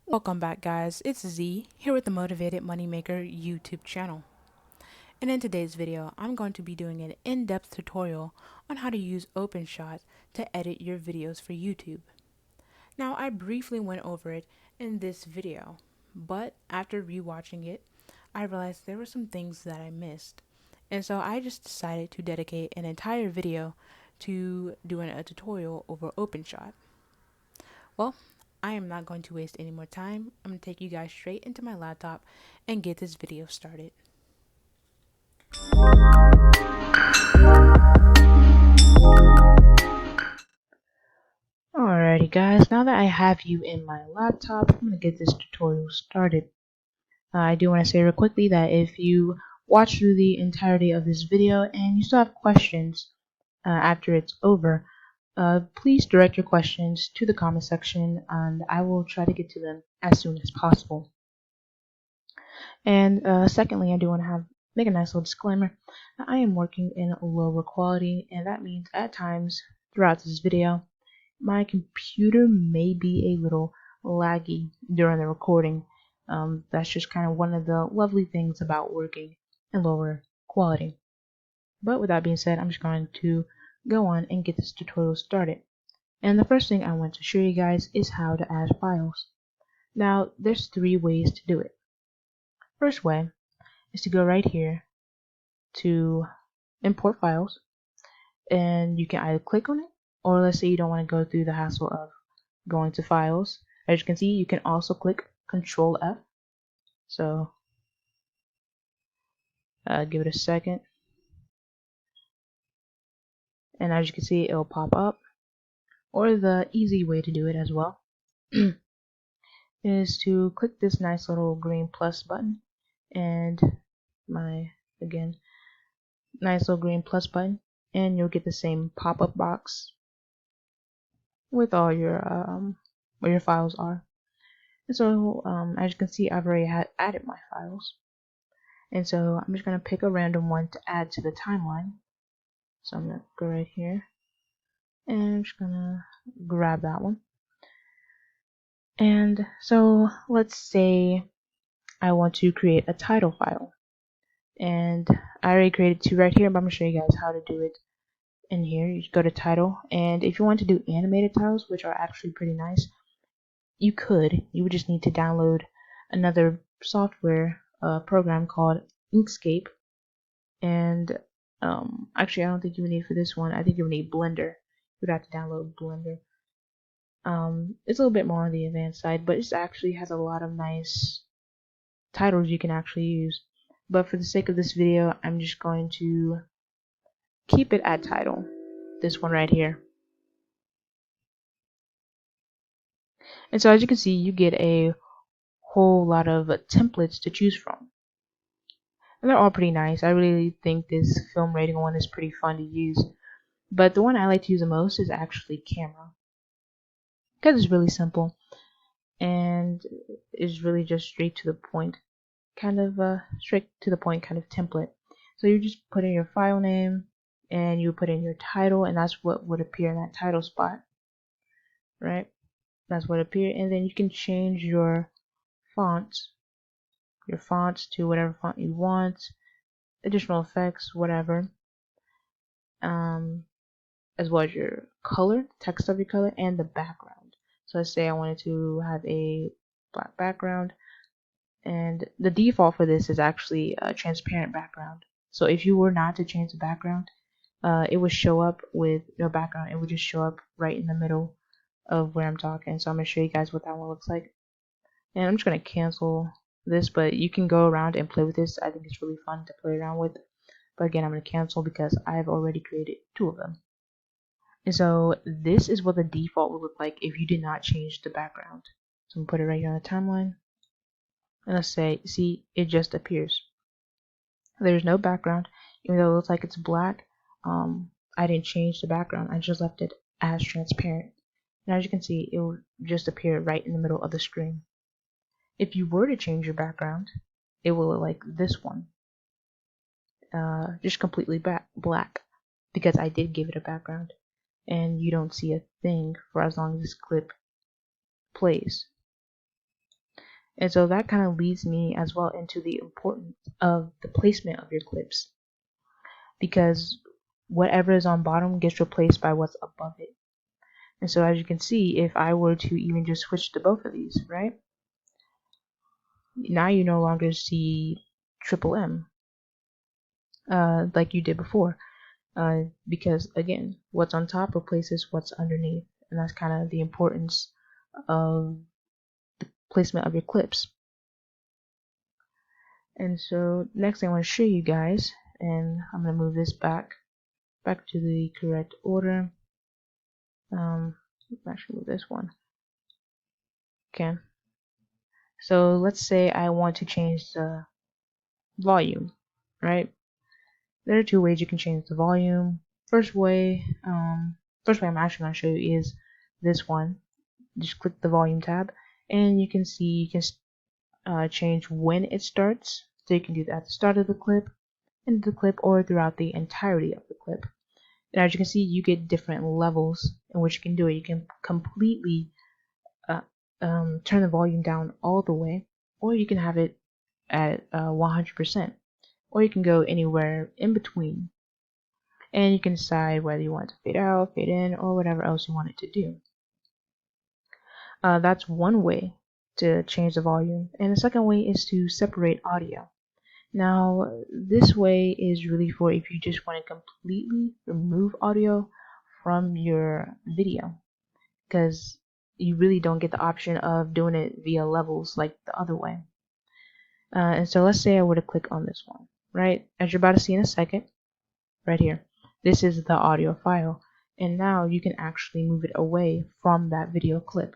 Welcome back, guys. It's Z here with the Motivated Moneymaker YouTube channel. And in today's video, I'm going to be doing an in-depth tutorial on how to use Openshot to edit your videos for YouTube. Now, I briefly went over it in this video, but after rewatching it, I realized there were some things that I missed. And so I just decided to dedicate an entire video to doing a tutorial over Openshot. Well, I am not going to waste any more time. I'm going to take you guys straight into my laptop and get this video started. Alrighty guys, now that I have you in my laptop, I'm going to get this tutorial started. I do want to say real quickly that if you watch through the entirety of this video and you still have questions after it's over, please direct your questions to the comment section and I will try to get to them as soon as possible. And secondly, I do want to make a nice little disclaimer. I am working in lower quality, and that means at times throughout this video, my computer may be a little laggy during the recording. That's just kind of one of the lovely things about working in lower quality. But with that being said, I'm just going to go on and get this tutorial started. And the first thing I want to show you guys is how to add files. Now, there's 3 ways to do it. First way is to go right here to import files, and you can either click on it, or let's say you don't want to go through the hassle of going to files. As you can see, you can also click Control F. So give it a second, and as you can see, it'll pop up. Or the easy way to do it as well is to click this nice little green plus button, and again nice little green plus button, and you'll get the same pop-up box with all your where your files are. And so as you can see, I've already added my files, and so I'm just gonna pick a random one to add to the timeline. So I'm gonna go right here and I'm just gonna grab that one. And so let's say I want to create a title file, and I already created 2 right here, but I'm gonna show you guys how to do it in here. You go to title, and if you want to do animated titles, which are actually pretty nice, you would just need to download another software program called Inkscape, and actually I don't think you would need for this one. I think you would need Blender. You would have to download Blender. It's a little bit more on the advanced side, but it actually has a lot of nice titles you can actually use. But for the sake of this video, I'm just going to keep it at title, this one right here. And so as you can see, you get a whole lot of templates to choose from, and they're all pretty nice. I really think this film rating one is pretty fun to use, but the one I like to use the most is actually camera, because it's really simple and is really just straight to the point, kind of template. So you just put in your file name and you put in your title, and that's what would appear in that title spot, right? That's what appeared, and then you can change your fonts to whatever font you want, additional effects, whatever, as well as your color, text of your color, and the background. So let's say I wanted to have a black background, and the default for this is actually a transparent background. So if you were not to change the background, it would show up with your background. It would just show up right in the middle of where I'm talking. So I'm going to show you guys what that one looks like. And I'm just going to cancel this, but you can go around and play with this. I think it's really fun to play around with. But again, I'm going to cancel because I've already created 2 of them. And so this is what the default would look like if you did not change the background. So I'm going to put it right here on the timeline. And let's say, see, it just appears. There's no background, even though it looks like it's black. I didn't change the background. I just left it as transparent. And as you can see, it will just appear right in the middle of the screen. If you were to change your background, it will look like this one, just completely black, because I did give it a background, and you don't see a thing for as long as this clip plays. And so that kind of leads me as well into the importance of the placement of your clips, because whatever is on bottom gets replaced by what's above it. And so as you can see, if I were to even just switch to both of these, right? Now you no longer see triple M like you did before, because again, what's on top replaces what's underneath, and that's kind of the importance of the placement of your clips. And so next thing I want to show you guys, and I'm going to move this back to the correct order. Actually move this one. Okay. So let's say I want to change the volume, right? There are two ways you can change the volume. First way I'm actually going to show you is this one. Just click the volume tab, and you can see you can change when it starts. So you can do that at the start of the clip, end of the clip, or throughout the entirety of the clip. And as you can see, you get different levels in which you can do it. You can completely turn the volume down all the way, or you can have it at 100%, or you can go anywhere in between. And you can decide whether you want it to fade out, fade in, or whatever else you want it to do. That's one way to change the volume. And the second way is to separate audio. Now, this way is really for if you just want to completely remove audio from your video, because you really don't get the option of doing it via levels like the other way. And so let's say I were to click on this one, right? As you're about to see in a second, right here, this is the audio file. And now you can actually move it away from that video clip.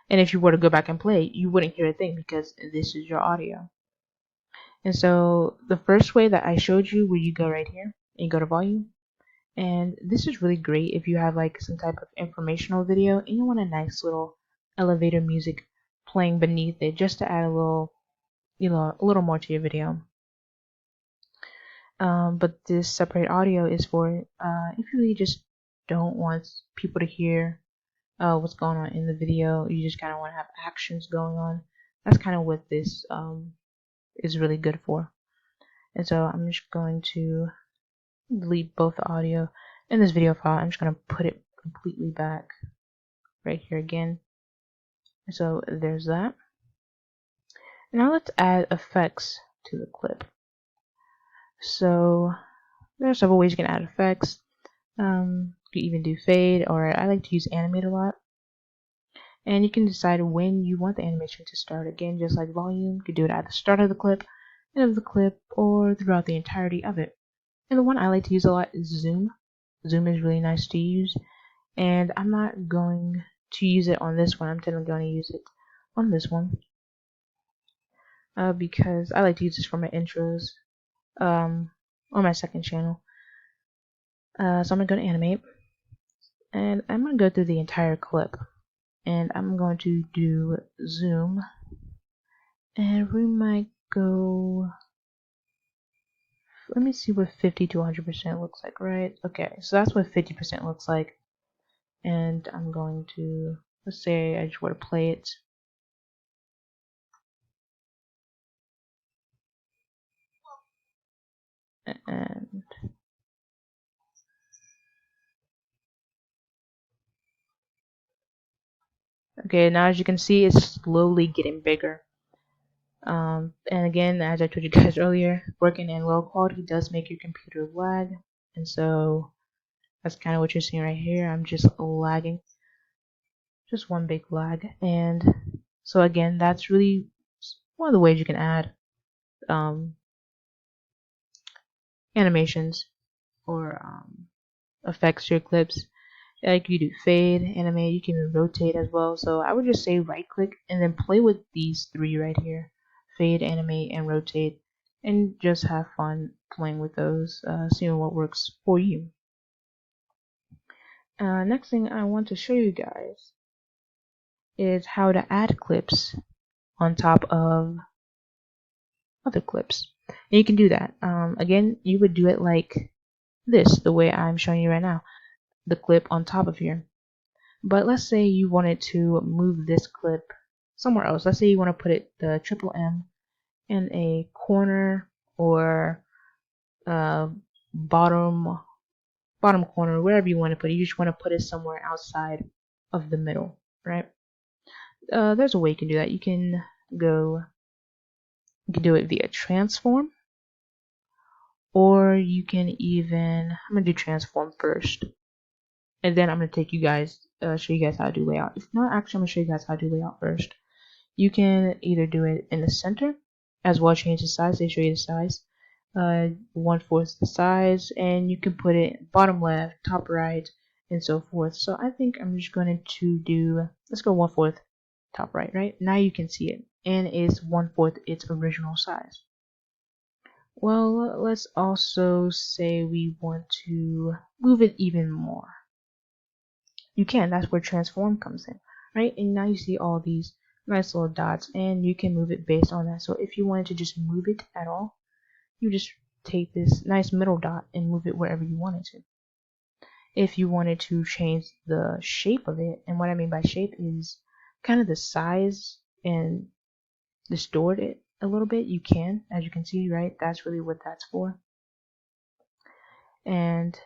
And if you were to go back and play, you wouldn't hear a thing because this is your audio. And so the first way that I showed you, where you go right here and you go to volume, and this is really great if you have like some type of informational video and you want a nice little elevator music playing beneath it just to add a little, a little more to your video. But this separate audio is for if you really just don't want people to hear what's going on in the video, you just kind of want to have actions going on. That's kind of what this is really good for. And so I'm just going to delete both the audio in this video file. I'm just going to put it completely back right here again. So there's that. Now let's add effects to the clip. So there are several ways you can add effects. You even do fade, or I like to use animate a lot. And you can decide when you want the animation to start. Again, just like volume, you can do it at the start of the clip, end of the clip, or throughout the entirety of it. And the one I like to use a lot is zoom. Zoom is really nice to use, and I'm not going to use it on this one. I'm definitely going to use it on this one because I like to use this for my intros on my second channel. So I'm going to go to animate, and I'm going to go through the entire clip, and I'm going to do zoom, and we might go, let me see what 50 to 100% looks like, right? Okay, so that's what 50% looks like. And I'm going to, let's say I just want to play it. And okay, now as you can see, it's slowly getting bigger. And again, as I told you guys earlier, working in low quality does make your computer lag. And so that's kind of what you're seeing right here. I'm just lagging. Just one big lag. And so again, that's really one of the ways you can add animations or effects to your clips. Like you do fade, animate, you can even rotate as well. So I would just say right click and then play with these three right here: fade, animate, and rotate, and just have fun playing with those, seeing what works for you. Next thing I want to show you guys is how to add clips on top of other clips. And you can do that. Again, you would do it like this, the way I'm showing you right now, the clip on top of here. But let's say you wanted to move this clip somewhere else. Let's say you want to put it the triple M in a corner or bottom corner, wherever you want to put it. You just want to put it somewhere outside of the middle, right? There's a way you can do that. You can do it via transform, or you can even, I'm gonna do transform first, and then I'm gonna take you guys, show you guys how to do layout. If not, actually, I'm gonna show you guys how to do layout first. You can either do it in the center, as well as change the size. They show you the size, 1/4 the size, and you can put it bottom left, top right, and so forth. So I think I'm just going to do, let's go 1/4 top right, right? Now you can see it, and it's 1/4 its original size. Well, let's also say we want to move it even more. You can, that's where transform comes in, right? And now you see all these nice little dots, and you can move it based on that. So if you wanted to just move it at all, you just take this nice middle dot and move it wherever you wanted to. If you wanted to change the shape of it, and what I mean by shape is kind of the size and distort it a little bit, you can, as you can see, right? That's really what that's for. And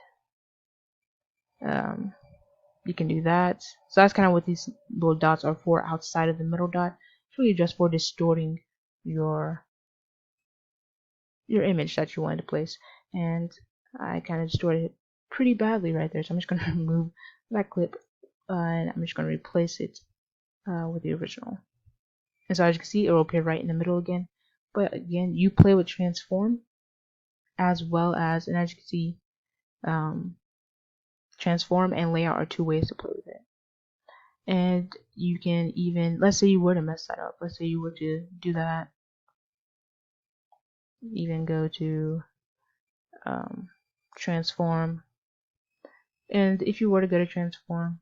you can do that. So that's kind of what these little dots are for outside of the middle dot. It's really just for distorting your image that you wanted to place. And I kind of distorted it pretty badly right there, so I'm just going to remove that clip, and I'm just going to replace it with the original. And so as you can see, it will appear right in the middle again. But again, you play with transform as well as, and as you can see, transform and layout are two ways to play with it. And you can even, let's say you were to mess that up, let's say you were to do that, even go to transform, and if you were to go to transform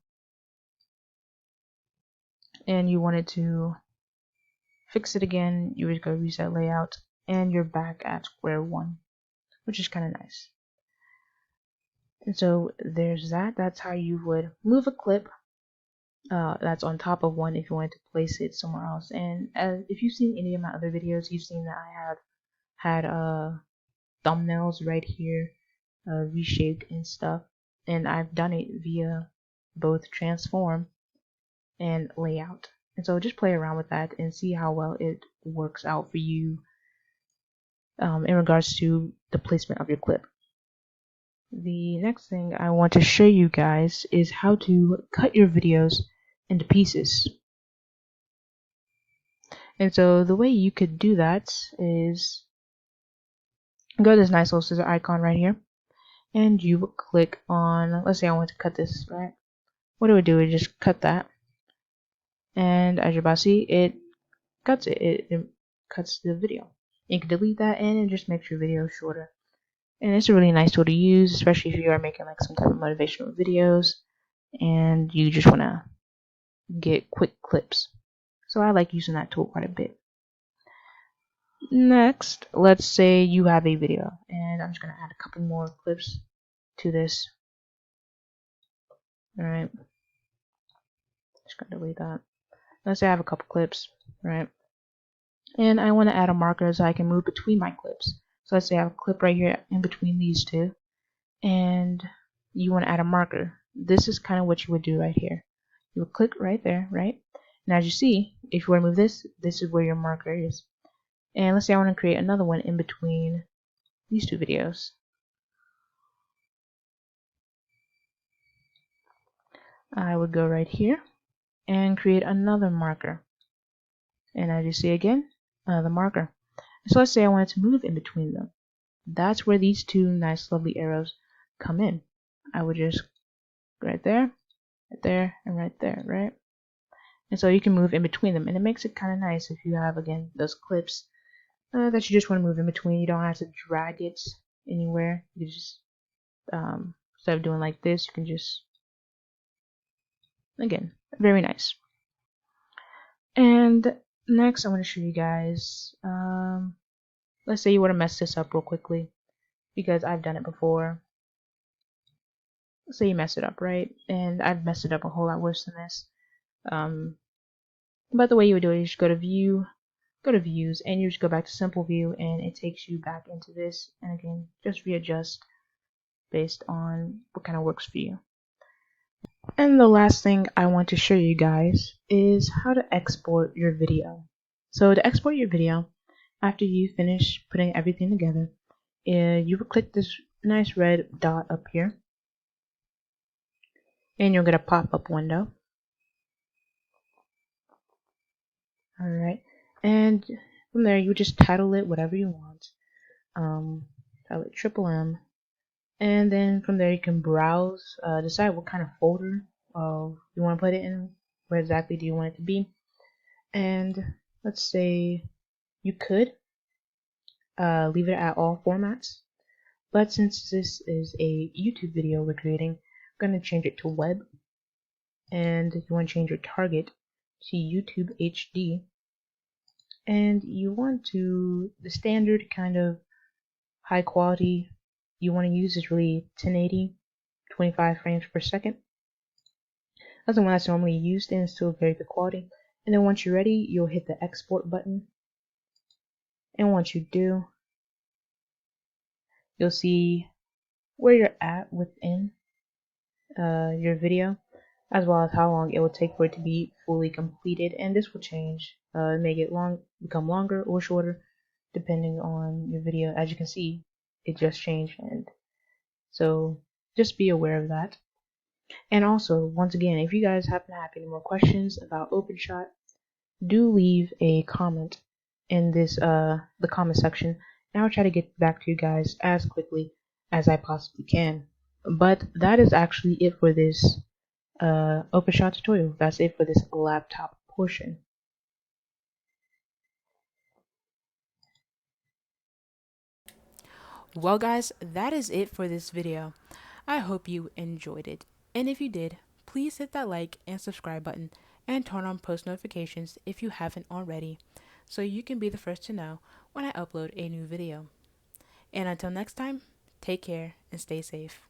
and you wanted to fix it again, you would go reset layout, and you're back at square one, which is kind of nice. And so there's that. That's how you would move a clip that's on top of one if you wanted to place it somewhere else. And if you've seen any of my other videos, you've seen that I have had thumbnails right here reshaped and stuff, and I've done it via both transform and layout. And so just play around with that and see how well it works out for you in regards to the placement of your clip. The next thing I want to show you guys is how to cut your videos into pieces. And so the way you could do that is go to this nice little scissor icon right here, and you would click on, let's say I want to cut this, right? What it would do is just cut that, and as you're about to see, it cuts it. It cuts the video. You can delete that, and it just makes your video shorter. And it's a really nice tool to use, especially if you are making like some type of motivational videos and you just want to get quick clips. So I like using that tool quite a bit. Next, let's say you have a video, and I'm just going to add a couple more clips to this. Alright, just going to delete that. Let's say I have a couple clips, right? And I want to add a marker so I can move between my clips. So let's say I have a clip right here in between these two, and you want to add a marker. This is kind of what you would do right here. You would click right there, right? And as you see, if you want to move this, this is where your marker is. And let's say I want to create another one in between these two videos. I would go right here and create another marker. And as you see again, another marker. So let's say I wanted to move in between them. That's where these two nice lovely arrows come in. I would just go right there, and right there, right? And so you can move in between them, and it makes it kind of nice if you have, again, those clips that you just want to move in between. You don't have to drag it anywhere. You just, instead of doing like this, you can just, again, very nice. And next I want to show you guys, let's say you want to mess this up real quickly, because I've done it before. Let's say you mess it up, right? And I've messed it up a whole lot worse than this. But the way you would do it is just go to view, go to views, and you just go back to simple view, and it takes you back into this. And again, just readjust based on what kind of works for you. And the last thing I want to show you guys is how to export your video. So to export your video, after you finish putting everything together, you will click this nice red dot up here, and you'll get a pop-up window. Alright, and from there you just title it whatever you want. Title it Triple M, and then from there you can browse, decide what kind of folder you want to put it in, where exactly do you want it to be, and let's say you could leave it at all formats, but since this is a YouTube video we're creating, I'm going to change it to web, and you want to change your target to YouTube HD, and you want to, the standard kind of high quality you want to use is really 1080, 25 frames per second. That's the one that's normally used and it's still very good quality. And then once you're ready, you'll hit the export button. And once you do, you'll see where you're at within your video, as well as how long it will take for it to be fully completed. And this will change, make it become longer or shorter, depending on your video. As you can see, it just changed, and so just be aware of that. And also, once again, if you guys happen to have any more questions about Openshot, do leave a comment in this the comment section, and I'll try to get back to you guys as quickly as I possibly can. But that is actually it for this Openshot tutorial. That's it for this laptop portion. Well guys, that is it for this video. I hope you enjoyed it. And if you did, please hit that like and subscribe button and turn on post notifications if you haven't already, so you can be the first to know when I upload a new video. And until next time, take care and stay safe.